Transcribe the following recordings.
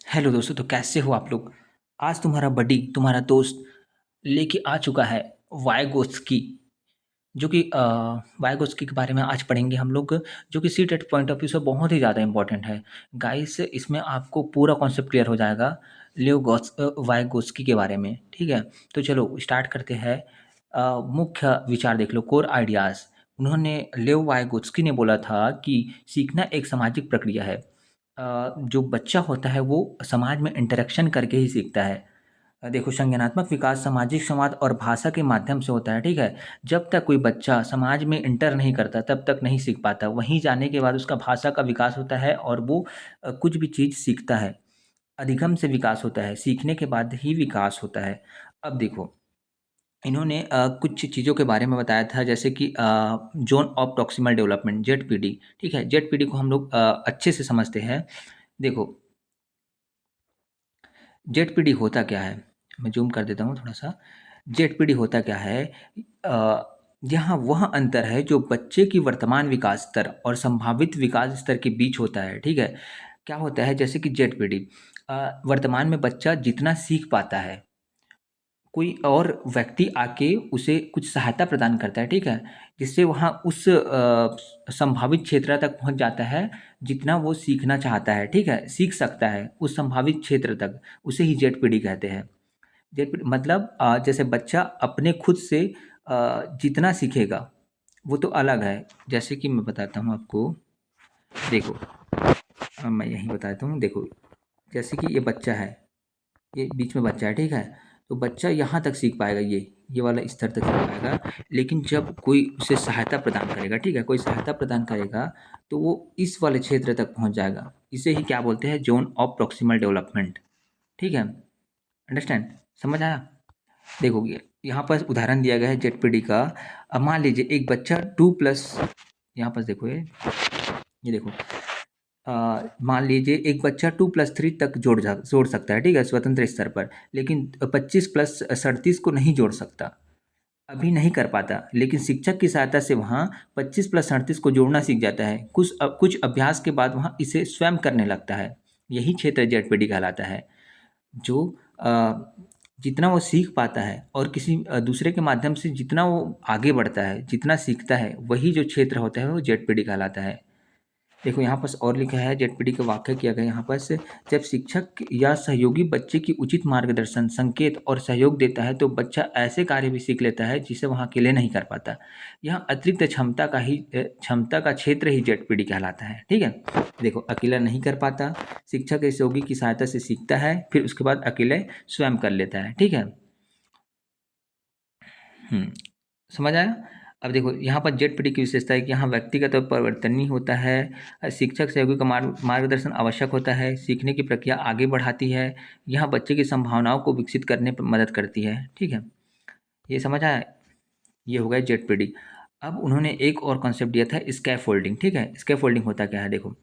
Hello दोस्तों, तो कैसे हो आप लोग? आज तुम्हारा बडी, तुम्हारा दोस्त लेके आ चुका है वाइगोत्स्की, जो कि वाइगोत्स्की के बारे में आज पढ़ेंगे हम लोग, जो कि सीटेट पॉइंट ऑफ व्यू से बहुत ही ज़्यादा इंपॉर्टेंट है। गाइस, इसमें आपको पूरा कॉन्सेप्ट क्लियर हो जाएगा वाइगोत्स्की के बारे में, ठीक है? तो चलो स्टार्ट करते हैं। मुख्य विचार देख लो, कोर आइडियाज़। उन्होंने लेव वाइगोत्स्की ने बोला था कि सीखना एक सामाजिक प्रक्रिया है। जो बच्चा होता है वो समाज में इंटरेक्शन करके ही सीखता है। देखो, संज्ञानात्मक विकास सामाजिक संवाद और भाषा के माध्यम से होता है, ठीक है? जब तक कोई बच्चा समाज में इंटर नहीं करता तब तक नहीं सीख पाता। वहीं जाने के बाद उसका भाषा का विकास होता है और वो कुछ भी चीज़ सीखता है। अधिगम से विकास होता है, सीखने के बाद ही विकास होता है। अब देखो, इन्होंने कुछ चीज़ों के बारे में बताया था, जैसे कि ज़ोन ऑफ प्रॉक्सिमल डेवलपमेंट, ज़ेडपीडी, ठीक है? ज़ेडपीडी को हम लोग अच्छे से समझते हैं। देखो, ज़ेडपीडी होता क्या है? मैं ज़ूम कर देता हूँ थोड़ा-सा। ज़ेडपीडी होता क्या है? यहाँ वह अंतर है जो बच्चे की वर्तमान विकास स्तर और संभावित विकास स्तर के बीच होता है, ठीक है? क्या होता है, जैसे कि ज़ेडपीडी वर्तमान में बच्चा जितना सीख पाता है, कोई और व्यक्ति आके उसे कुछ सहायता प्रदान करता है, ठीक है? जिससे वहाँ उस संभावित क्षेत्र तक पहुँच जाता है, जितना वो सीखना चाहता है, ठीक है? सीख सकता है उस संभावित क्षेत्र तक, उसे ही ज़ेडपीडी कहते हैं। ज़ेडपीडी मतलब जैसे बच्चा अपने खुद से जितना सीखेगा, वो तो अलग है। जैसे कि मैं बताता हूँ आपको, देखो, मैं यहीं बताता हूँ, देखो, जैसे कि ये बच्चा है, ये बीच में बच्चा है, ठीक है? तो बच्चा यहाँ तक सीख पाएगा, ये वाला स्तर तक सीख पाएगा, लेकिन जब कोई उसे सहायता प्रदान करेगा, ठीक है? कोई सहायता प्रदान करेगा, तो वो इस वाले क्षेत्र तक पहुँच जाएगा। इसे ही क्या बोलते हैं? ज़ोन ऑफ प्रॉक्सिमल डेवलपमेंट, ठीक है? अंडरस्टैंड? समझ आया? देखो, ये यहाँ पर उदाहरण दिया गया है ज़ेडपीडी का। अब मान लीजिए एक बच्चा 2 प्लस, यहाँ पर देखो, ये देखो, मान लीजिए एक बच्चा 2+3 तक जोड़ सकता है, ठीक है? स्वतंत्र स्तर पर, लेकिन 25 प्लस 37 को नहीं जोड़ सकता, अभी नहीं कर पाता। लेकिन शिक्षक की सहायता से वहाँ 25 प्लस 38 को जोड़ना सीख जाता है। कुछ अभ्यास के बाद वहाँ इसे स्वयं करने लगता है। यही क्षेत्र ज़ेडपीडी कहलाता है। जो जितना वो सीख पाता है और किसी दूसरे के माध्यम से जितना वो आगे बढ़ता है, जितना सीखता है, वही जो क्षेत्र होता है वो ज़ेडपीडी कहलाता है। देखो, यहाँ पास और लिखा है, ज़ेडपीडी का वाक्य किया गया है यहाँ पास। जब शिक्षक या सहयोगी बच्चे की उचित मार्गदर्शन, संकेत और सहयोग देता है तो बच्चा ऐसे कार्य भी सीख लेता है जिसे वह अकेले नहीं कर पाता। यहाँ अतिरिक्त क्षमता का क्षेत्र ही ज़ेडपीडी कहलाता है, ठीक है? देखो, अकेला नहीं कर पाता, शिक्षक या सहयोगी की सहायता से सीखता है, फिर उसके बाद अकेले स्वयं कर लेता है, ठीक है? हुँ, समझ आया? अब देखो, यहाँ पर ज़ेडपीटी की विशेषता है कि यहाँ व्यक्तिगत और परिवर्तनीय होता है। शिक्षक सहयोगी का मार्गदर्शन आवश्यक होता है, सीखने की प्रक्रिया आगे बढ़ाती है, यहाँ बच्चे की संभावनाओं को विकसित करने पर मदद करती है, ठीक है? ये समझ आया? ये हो गया ज़ेडपीटी। अब उन्होंने एक और कॉन्सेप्ट दिया था, स्कैफोल्डिंग, ठीक है? स्कैफोल्डिंग होता क्या है, देखो,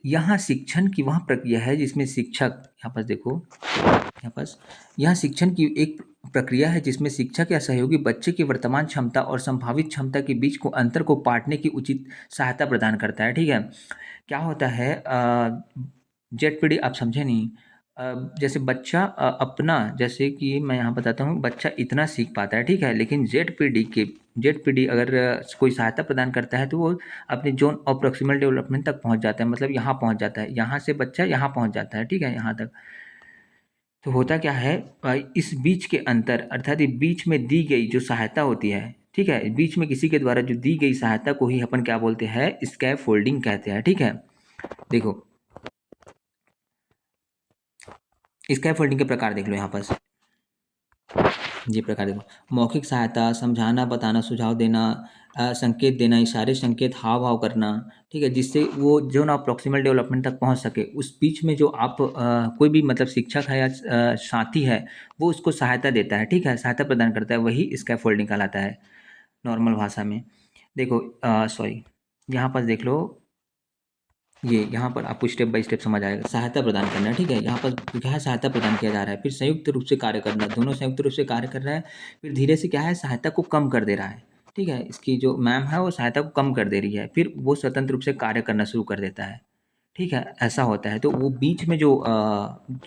यहाँ शिक्षण की वह प्रक्रिया है जिसमें शिक्षक, यहाँ पर देखो, यहाँ पास, यहाँ शिक्षण की एक प्रक्रिया है जिसमें शिक्षक या सहयोगी बच्चे की वर्तमान क्षमता और संभावित क्षमता के बीच को अंतर को पाटने की उचित सहायता प्रदान करता है, ठीक है? क्या होता है, ज़ेडपीडी आप समझे नहीं। जैसे बच्चा अपना, जैसे कि मैं यहाँ बताता हूँ, बच्चा इतना सीख पाता है, ठीक है? लेकिन ज़ेडपीडी अगर कोई सहायता प्रदान करता है तो वो अपने ज़ोन ऑफ प्रॉक्सिमल डेवलपमेंट तक पहुँच जाता है, मतलब यहाँ पहुँच जाता है, यहाँ से बच्चा यहाँ पहुँच जाता है, ठीक है? यहाँ तक। तो होता क्या है, इस बीच के अंतर, अर्थात ये बीच में दी गई जो सहायता होती है, ठीक है? बीच में किसी के द्वारा जो दी गई सहायता को ही अपन क्या बोलते हैं? स्कैफोल्डिंग कहते हैं, ठीक है? देखो, स्कैफोल्डिंग के प्रकार देख लो यहाँ पर। ये प्रकार देखो, मौखिक सहायता, समझाना, बताना, सुझाव देना, संकेत देना, इशारे, संकेत, हाव भाव करना, ठीक है? जिससे वो जो ना प्रॉक्सिमल डेवलपमेंट तक पहुंच सके। उस बीच में जो आप कोई भी मतलब शिक्षक है या साथी है, वो उसको सहायता देता है, ठीक है? सहायता प्रदान करता है, वही स्कैफोल्डिंग कहलाता है नॉर्मल भाषा में। देखो, सॉरी, यहाँ पर देख लो, ये यहाँ पर आपको स्टेप बाय स्टेप समझ आएगा। सहायता प्रदान करना, ठीक है? यहाँ पर क्या है, सहायता प्रदान किया जा रहा है, फिर संयुक्त रूप से कार्य करना, दोनों संयुक्त रूप से कार्य कर रहा है, फिर धीरे से क्या है, सहायता को कम कर दे रहा है, ठीक है? इसकी जो मैम है वो सहायता को कम कर दे रही है, फिर वो स्वतंत्र रूप से कार्य करना शुरू कर देता है, ठीक है, ऐसा होता है। तो वो बीच में जो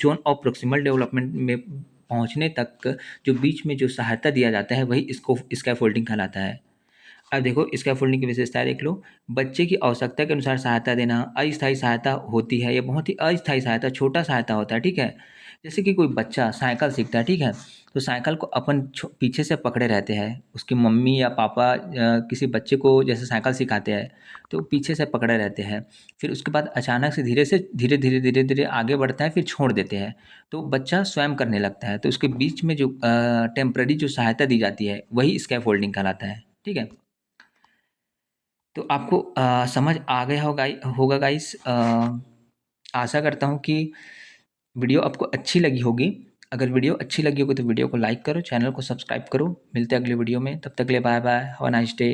ज़ोन ऑफ प्रॉक्सिमल डेवलपमेंट में पहुँचने तक जो बीच में जो सहायता दिया जाता है, वही इसको स्कैफोल्डिंग कहलाता है। अब देखो स्कैफोल्डिंग की विशेषताएँ देख लो। बच्चे की आवश्यकता के अनुसार सहायता देना, अस्थायी सहायता होती है, ये बहुत ही अस्थायी सहायता, छोटा सहायता होता है, ठीक है? जैसे कि कोई बच्चा साइकिल सीखता है, ठीक है? तो साइकिल को अपन पीछे से पकड़े रहते हैं, उसकी मम्मी या पापा किसी बच्चे को जैसे साइकिल सिखाते हैं, तो पीछे से पकड़े रहते हैं। फिर उसके बाद अचानक से धीरे-धीरे आगे बढ़ता है, फिर छोड़ देते हैं। तो बच्चा स्वयं करने लगता है, तो उसके बीच में जो टेम्परेरी जो सहायता दी जाती है, वही स्कैफोल्डिंग कहलाता है, ठीक है? तो आपको समझ आ गया होगा गाइस। आशा करता हूँ कि वीडियो आपको अच्छी लगी होगी। अगर वीडियो अच्छी लगी होगी तो वीडियो को लाइक करो, चैनल को सब्सक्राइब करो। मिलते हैं अगले वीडियो में, तब तक के लिए bye bye, have a nice day.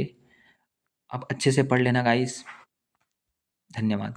आप अच्छे से पढ़ लेना गाइस। धन्यवाद।